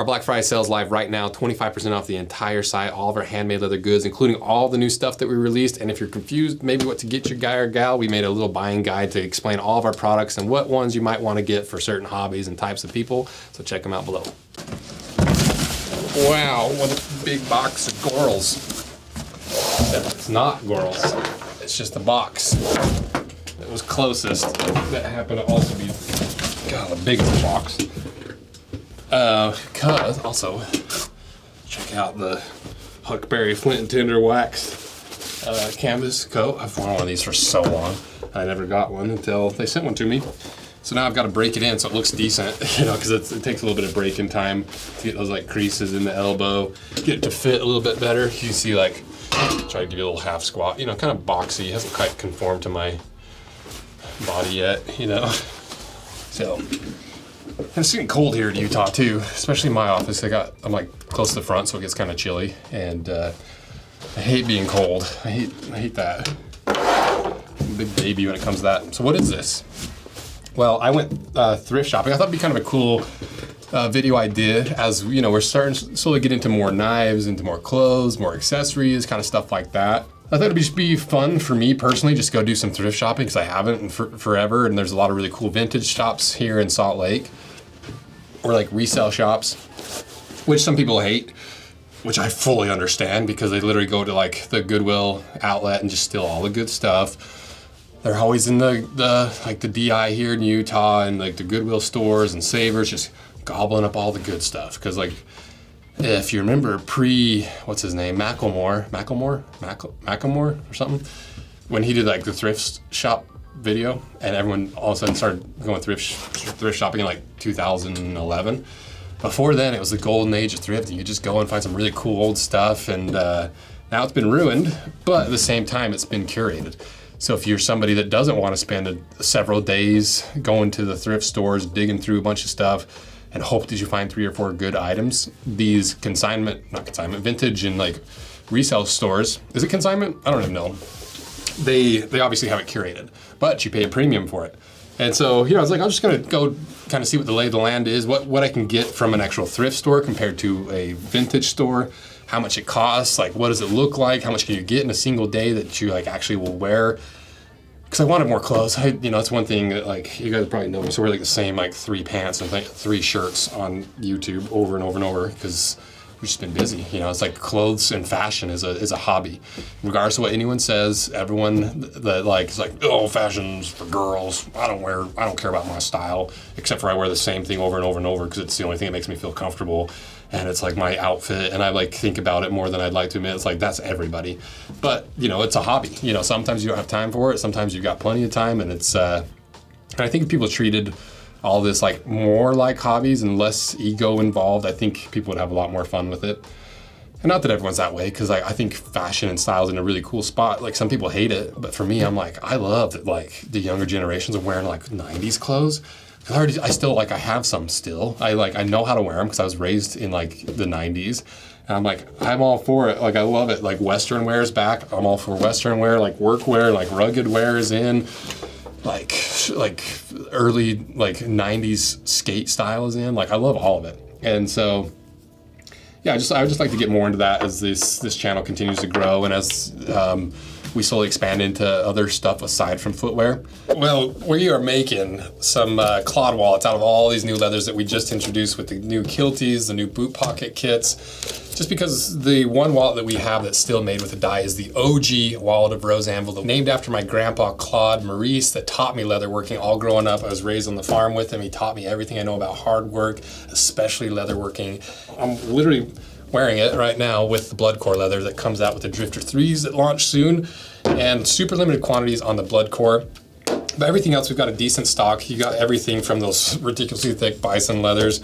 Our Black Friday sale is live right now, 25% off the entire site, all of our handmade leather goods, including all the new stuff that we released. And if you're confused maybe what to get your guy or gal, we made a little buying guide to explain all of our products and what ones you might want to get for certain hobbies and types of people. So check them out below. Wow, what a big box of Gorals. It's not Gorals, it's just a box. That was closest. That happened to also be, God, the biggest box. Cause also, check out the Huckberry Flint and Tinder Wax canvas coat. I've wanted one of these for so long. I never got one until they sent one to me. So now I've got to break it in so it looks decent, you know, because it takes a little bit of break-in time to get those like creases in the elbow, get it to fit a little bit better. You can see, like, try to give you a little half squat, you know, kind of boxy. It hasn't quite conformed to my body yet, you know. So, and it's getting cold here in Utah too, especially in my office. I'm like close to the front, so it gets kind of chilly, and I hate being cold. I hate that. I'm a big baby when it comes to that. So what is this? Well, I went thrift shopping. I thought it'd be kind of a cool video I did, as you know, we're starting to slowly get into more knives, into more clothes, more accessories, kind of stuff like that. I thought it'd just be fun for me personally, just go do some thrift shopping, because I haven't in forever, and there's a lot of really cool vintage shops here in Salt Lake, or like resale shops, which some people hate, which I fully understand, because they literally go to like the Goodwill outlet and just steal all the good stuff. They're always in the like the DI here in Utah and like the Goodwill stores and Savers, just gobbling up all the good stuff. Because like, if you remember what's his name, Macklemore or something, when he did like the thrift shop video, and everyone all of a sudden started going thrift shopping in like 2011. Before then, it was the golden age of thrifting. You just go and find some really cool old stuff, and now it's been ruined, but at the same time, it's been curated. So if you're somebody that doesn't want to spend several days going to the thrift stores, digging through a bunch of stuff, and hope that you find 3 or 4 good items, these vintage and like resale stores, is it consignment? I don't even know. They obviously have it curated, but you pay a premium for it. And so here I was like, I'm just gonna go kind of see what the lay of the land is, what I can get from an actual thrift store compared to a vintage store, how much it costs, like what does it look like, how much can you get in a single day that you like actually will wear. Because I wanted more clothes. It's one thing that like you guys probably know. So we're like the same like 3 pants and like 3 shirts on YouTube over and over and over, because we've just been busy. You know, it's like clothes and fashion is a hobby. Regardless of what anyone says, everyone that like is like, oh, fashion's for girls. I don't care about my style, except for I wear the same thing over and over and over because it's the only thing that makes me feel comfortable. And it's like my outfit, and I like think about it more than I'd like to admit. It's like, that's everybody. But, you know, it's a hobby. You know, sometimes you don't have time for it. Sometimes you've got plenty of time, and it's, and I think if people treated all this like more like hobbies and less ego involved, I think people would have a lot more fun with it. And not that everyone's that way, because like, I think fashion and style is in a really cool spot. Like, some people hate it, but for me, I'm like, I love that like the younger generations are wearing like 90s clothes. I have some still. I know how to wear them because I was raised in like the 90s. And I'm like, I'm all for it. Like, I love it. Like, Western wear is back. I'm all for Western wear, like work wear, like rugged wear is in. Like early like 90s skate style is in. Like, I love all of it. And so, yeah, I would just like to get more into that as this channel continues to grow, and as we slowly expand into other stuff aside from footwear. Well, we are making some clod wallets out of all these new leathers that we just introduced with the new kilties, the new boot pocket kits. Just because the one wallet that we have that's still made with a die is the OG wallet of Rose Anvil, named after my grandpa Claude Maurice, that taught me leatherworking all growing up. I was raised on the farm with him. He taught me everything I know about hard work, especially leatherworking. I'm literally wearing it right now with the blood core leather that comes out with the Drifter 3s that launch soon, and super limited quantities on the blood core. But everything else, we've got a decent stock. You got everything from those ridiculously thick bison leathers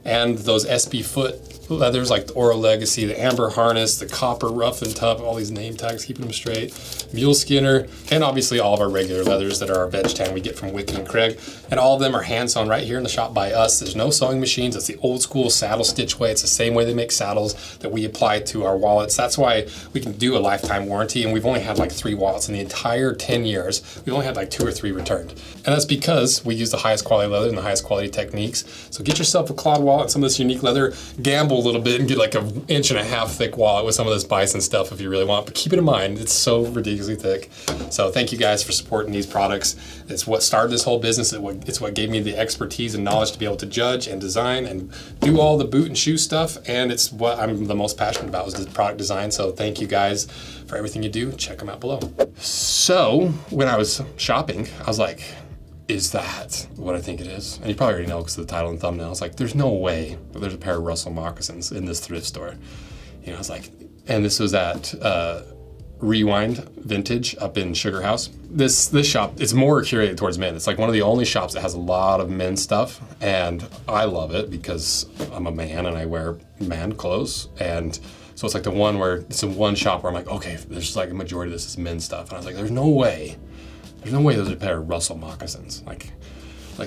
and those SB foot leathers like the Oro Legacy, the Amber Harness, the Copper Rough and Tough, all these name tags keeping them straight, Mule Skinner, and obviously all of our regular leathers that are our veg tan we get from Wicked and Craig. And all of them are hand sewn right here in the shop by us. There's no sewing machines. It's the old school saddle stitch way. It's the same way they make saddles that we apply to our wallets. That's why we can do a lifetime warranty, and we've only had like 3 wallets in the entire 10 years. We've only had like 2 or 3 returned. And that's because we use the highest quality leather and the highest quality techniques. So get yourself a cloud wallet and some of this unique leather, gamble a little bit and get like an 1.5 inch thick wallet with some of this bison stuff if you really want. But keep it in mind, it's so ridiculously thick. So thank you guys for supporting these products. It's what started this whole business. It's what gave me the expertise and knowledge to be able to judge and design and do all the boot and shoe stuff. And it's what I'm the most passionate about is the product design. So thank you guys for everything you do. Check them out below. So when I was shopping, I was like, is that what I think it is? And you probably already know because of the title and thumbnail. It's like, there's no way that there's a pair of Russell Moccasins in this thrift store. You know, I was like, and this was at Rewind Vintage up in Sugar House. This shop, it's more curated towards men. It's like one of the only shops that has a lot of men's stuff, and I love it because I'm a man and I wear man clothes. And so it's like the one where it's in one shop where I'm like, okay, there's like a majority of this is men's stuff. And I was like, there's no way those are a pair of Russell Moccasins. Like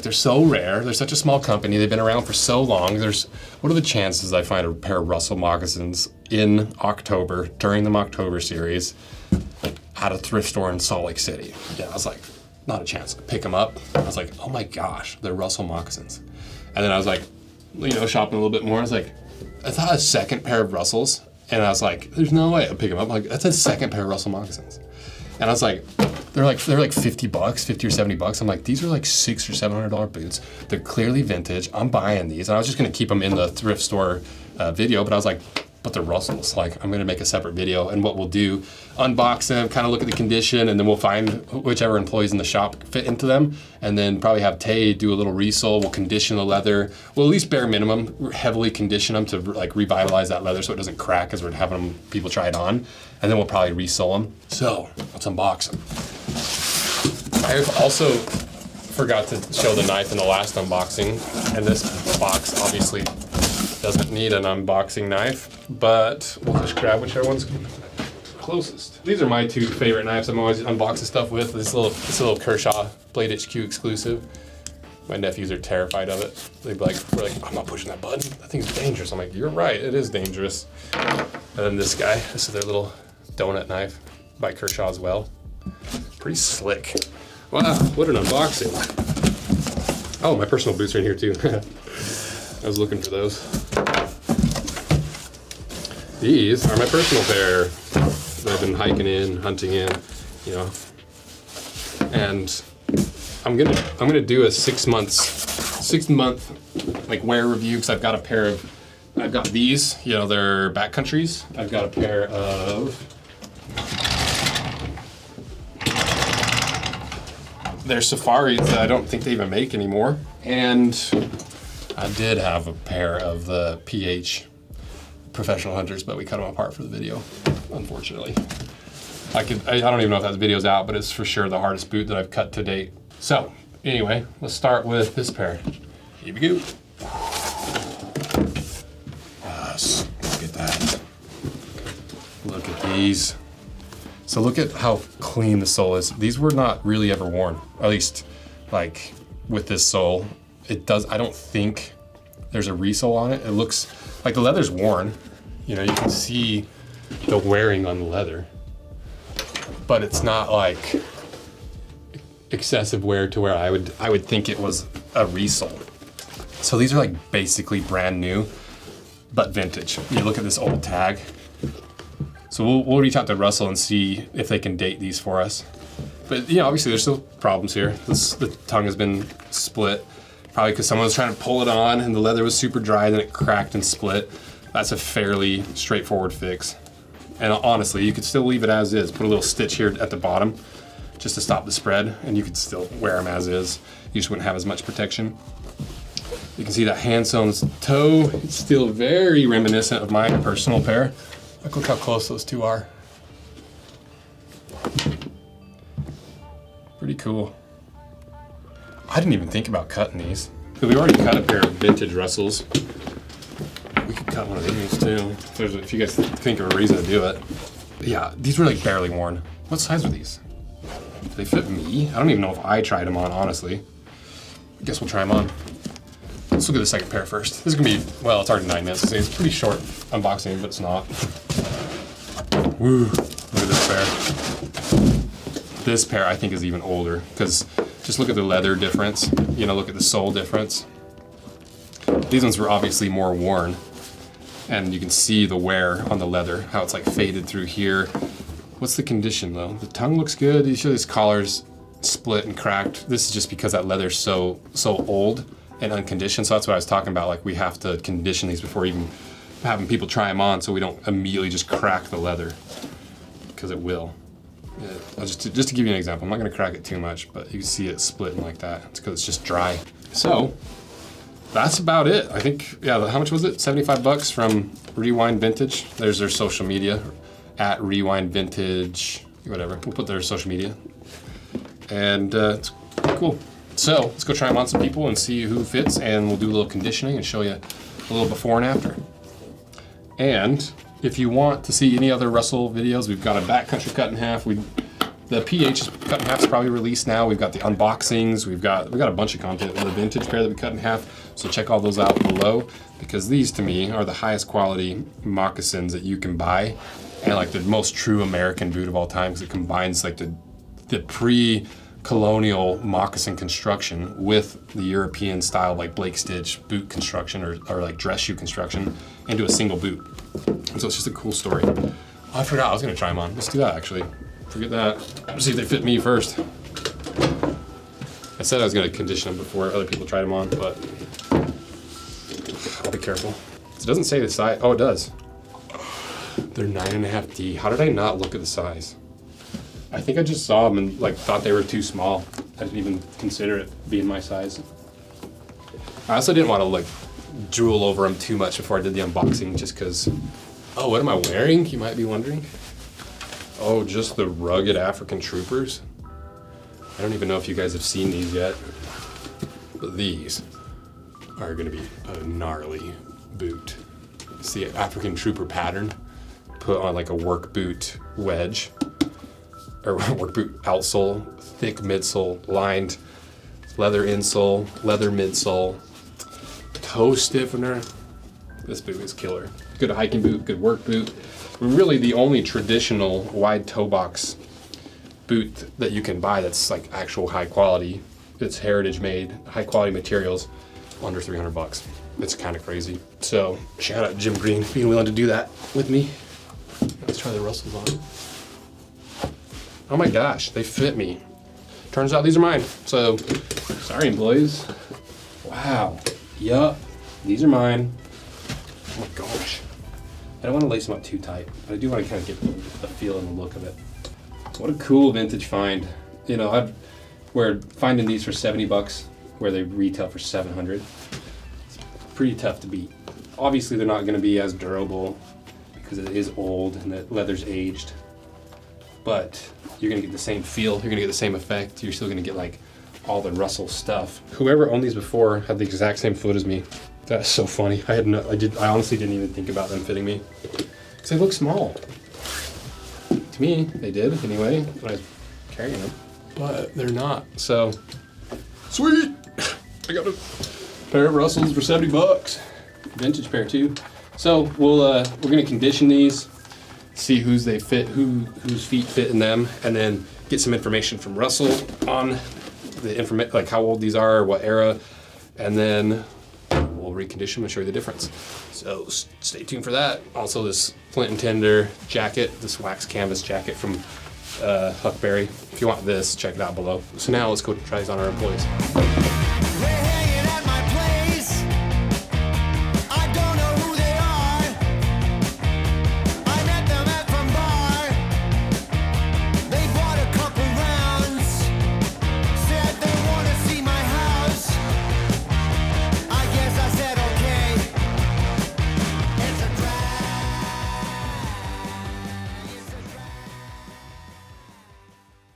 they're so rare. They're such a small company. They've been around for so long. What are the chances I find a pair of Russell Moccasins in October during the Mocktober series at a thrift store in Salt Lake City? Yeah, I was like, not a chance. Pick them up. I was like, oh my gosh, they're Russell Moccasins. And then I was like, you know, shopping a little bit more. I was like, I thought a second pair of Russells, and I was like, there's no way I'll pick them up. I'm like, that's a second pair of Russell Moccasins. And I was like, they're like $50, $50 or $70. I'm like, these are like $600 or $700 boots. They're clearly vintage. I'm buying these. And I was just gonna keep them in the thrift store video, but I was like, but they're Russells. Like, I'm gonna make a separate video, and what we'll do, unbox them, kind of look at the condition, and then we'll find whichever employees in the shop fit into them, and then probably have Tay do a little resole. We'll condition the leather. We'll at least bare minimum heavily condition them to like revitalize that leather so it doesn't crack as we're having people try it on, and then we'll probably resole them. So let's unbox them. I also forgot to show the knife in the last unboxing, and this box obviously doesn't need an unboxing knife, but we'll just grab whichever one's closest. These are my 2 favorite knives I'm always unboxing stuff with. This little Kershaw Blade HQ exclusive. My nephews are terrified of it. We're like, I'm not pushing that button. That thing's dangerous. I'm like, you're right, it is dangerous. And then this guy, this is their little donut knife by Kershaw as well. Pretty slick. Wow, what an unboxing. Oh, my personal boots are in here too. I was looking for those. These are my personal pair that I've been hiking in, hunting in, you know. And I'm gonna do a 6 month like wear review, because I've got these, you know, they're backcountries. I've got a pair of they're safaris that I don't think they even make anymore. And I did have a pair of the PH Professional Hunters, but we cut them apart for the video, unfortunately. I don't even know if that video's out, but it's for sure the hardest boot that I've cut to date. So anyway, let's start with this pair. Here we go. Yes, look at that. Look at these. So look at how clean the sole is. These were not really ever worn, at least like with this sole. I don't think there's a resole on it. It looks like the leather's worn. You know, you can see the wearing on the leather, but it's not like excessive wear to where I would think it was a resole. So these are like basically brand new, but vintage. You look at this old tag. So we'll reach out to Russell and see if they can date these for us. But you know, obviously there's still problems here. The tongue has been split, probably because someone was trying to pull it on and the leather was super dry, then it cracked and split. That's a fairly straightforward fix. And honestly, you could still leave it as is. Put a little stitch here at the bottom just to stop the spread, and you could still wear them as is. You just wouldn't have as much protection. You can see that hand sewn toe. It's still very reminiscent of my personal pair. Look how close those two are. Pretty cool. I didn't even think about cutting these, because we already cut a pair of vintage Russells. We could cut one of these too. If you guys think of a reason to do it. But yeah, these were like barely worn. What size are these? Do they fit me? I don't even know if I tried them on, honestly. I guess we'll try them on. Let's look at the second pair first. This is gonna be, well, it's already 9 minutes. It's pretty short unboxing, but it's not. Woo, look at this pair. This pair I think is even older, because just look at the leather difference. You know, look at the sole difference. These ones were obviously more worn, and you can see the wear on the leather, how it's like faded through here. What's the condition though? The tongue looks good. You show these collars split and cracked. This is just because that leather's so old and unconditioned. So that's what I was talking about. Like, we have to condition these before even having people try them on, so we don't immediately just crack the leather, because it will. Just to give you an example, I'm not going to crack it too much, but you can see it splitting like that. It's because it's just dry. So that's about it. I think, yeah, how much was it? 75 bucks from Rewind Vintage. There's their social media, at Rewind Vintage, whatever. We'll put their social media. And it's cool. So let's go try them on some people and see who fits, and we'll do a little conditioning and show you a little before and after. And if you want to see any other Russell videos, we've got a backcountry cut in half. The PH cut in half is probably released now. We've got the unboxings. We've got a bunch of content. The vintage pair that we cut in half. So check all those out below, because these to me are the highest quality moccasins that you can buy, and like the most true American boot of all time, because it combines like the pre-colonial moccasin construction with the European style like Blake stitch boot construction or like dress shoe construction into a single boot. And so it's just a cool story. Oh, I forgot I was gonna try them on. Let's do that actually. Forget that. Let's see if they fit me first. I said I was gonna condition them before other people tried them on, but I'll be careful. It doesn't say the size. Oh, it does. They're 9.5D. How did I not look at the size? I think I just saw them and like thought they were too small. I didn't even consider it being my size. I also didn't want to like drool over them too much before I did the unboxing, just because. Oh, what am I wearing? You might be wondering. Oh, just the rugged African Troopers. I don't even know if you guys have seen these yet, but these are gonna be a gnarly boot. It's the African Trooper pattern, put on like a work boot wedge, or work boot outsole, thick midsole, lined leather insole, leather midsole, toe stiffener. This boot is killer. Good hiking boot, good work boot. Really the only traditional wide toe box boot that you can buy that's like actual high quality. It's heritage made, high quality materials, under 300 bucks. It's kind of crazy. So shout out Jim Green being willing to do that with me. Let's try the Russells on. Oh my gosh, they fit me. Turns out these are mine. So sorry employees. Wow, yup, these are mine. Oh my gosh. I don't want to lace them up too tight, but I do want to kind of get the feel and the look of it. What a cool vintage find. You know, we're finding these for 70 bucks where they retail for 700. It's pretty tough to beat. Obviously they're not going to be as durable because it is old and the leather's aged, but you're going to get the same feel, you're going to get the same effect, you're still going to get like all the Russell stuff. Whoever owned these before had the exact same foot as me. That's so funny. I honestly didn't even think about them fitting me because they look small. To me, they did anyway when I was carrying them, but they're not. So sweet! I got a pair of Russells for 70 bucks. Vintage pair too. So we're gonna condition these, see whose feet fit in them, and then get some information from Russell on the like how old these are, what era, and then we'll recondition them and show you the difference. So stay tuned for that. Also this Flint & Tinder jacket, this wax canvas jacket from Huckberry. If you want this, check it out below. So now let's go try these on our employees.